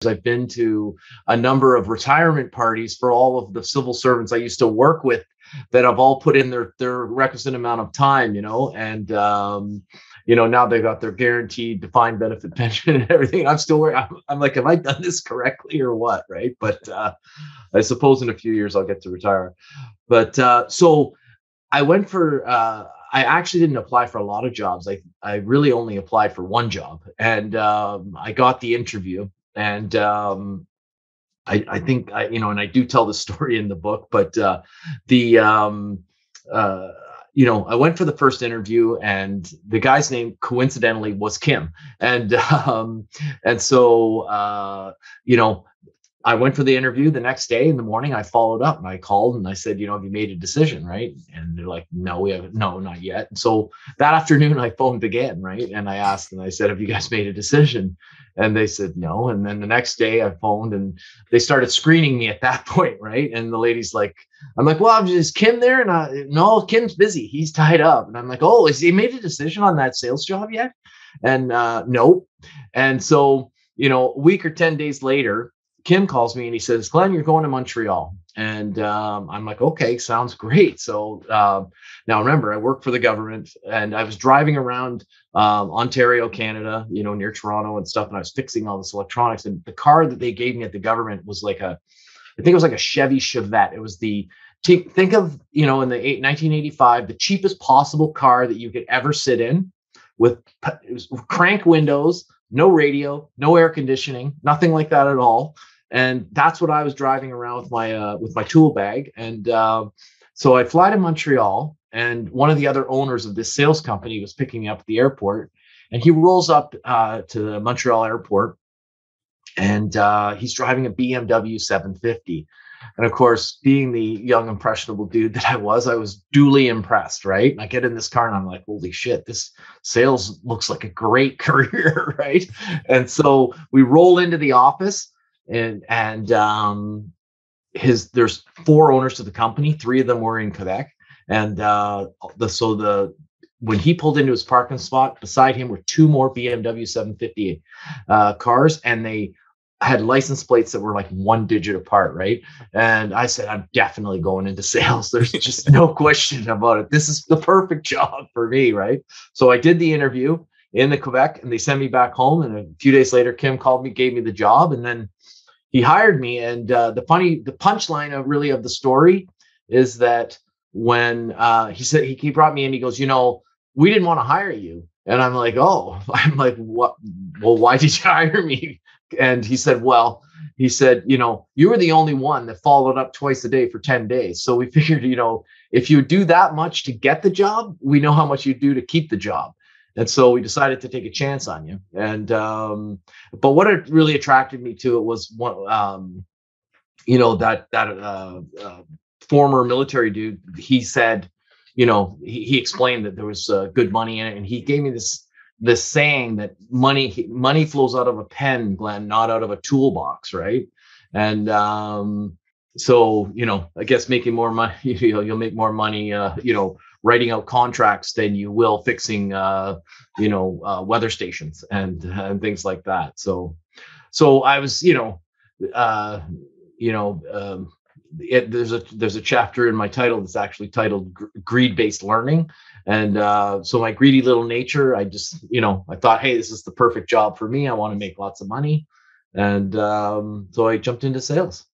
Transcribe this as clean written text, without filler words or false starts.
I've been to a number of retirement parties for all of the civil servants I used to work with that have all put in their requisite amount of time, and now they've got their guaranteed defined benefit pension and everything. I'm still worried. I'm like, have I done this correctly or what? Right. But I suppose in a few years I'll get to retire. But so I went for, I actually didn't apply for a lot of jobs. I really only applied for one job, and I got the interview. And I think and I do tell the story in the book, but the I went for the first interview, and the guy's name coincidentally was Kim, and so I went for the interview the next day in the morning. I followed up and I called and I said, have you made a decision? Right. And they're like, no, we haven't. No, not yet. And so that afternoon I phoned again. Right. And I asked and I said, have you guys made a decision? And they said, no. And then the next day I phoned and they started screening me at that point. Right. And the lady's like, I'm like, well, is Kim there? And no, Kim's busy. He's tied up. And I'm like, oh, has he made a decision on that sales job yet? And nope. And so, a week or 10 days later, Kim calls me and he says, Glenn, you're going to Montreal. And I'm like, okay, sounds great. So now remember, I work for the government and I was driving around Ontario, Canada, near Toronto and stuff. And I was fixing all this electronics. And the car that they gave me at the government was I think it was like a Chevy Chevette. It was think of, in the 1985, the cheapest possible car that you could ever sit in with crank windows, no radio, no air conditioning, nothing like that at all. And that's what I was driving around with my tool bag. And so I fly to Montreal, and one of the other owners of this sales company was picking me up at the airport. And he rolls up to the Montreal airport, and he's driving a BMW 750. And of course, being the young, impressionable dude that I was duly impressed, right? And I get in this car and I'm like, holy shit, this sales looks like a great career, right? And so we roll into the office, and there's 4 owners to the company. 3 of them were in Quebec. And when he pulled into his parking spot, beside him were 2 more BMW 750 cars, and they had license plates that were like 1 digit apart, right? And I said, I'm definitely going into sales. There's just no question about it. This is the perfect job for me, right? So I did the interview in the Quebec, and they sent me back home. And a few days later, Kim called me, gave me the job, and then he hired me. And the punchline of the story is that when he brought me in, he goes, we didn't want to hire you. And I'm like, what? Well, why did you hire me? And he said, you were the only one that followed up twice a day for 10 days. So we figured, if you do that much to get the job, we know how much you do to keep the job. And so we decided to take a chance on you. And, but what it really attracted me to it was that former military dude. He said, he explained that there was good money in it. And he gave me this saying that money flows out of a pen, Glenn, not out of a toolbox, right? And so I guess making more money, you'll make more money, writing out contracts than you will fixing, weather stations and things like that. So I was, there's a chapter in my title that's actually titled Greed-Based Learning. And so my greedy little nature, I just, I thought, hey, this is the perfect job for me. I want to make lots of money. And so I jumped into sales.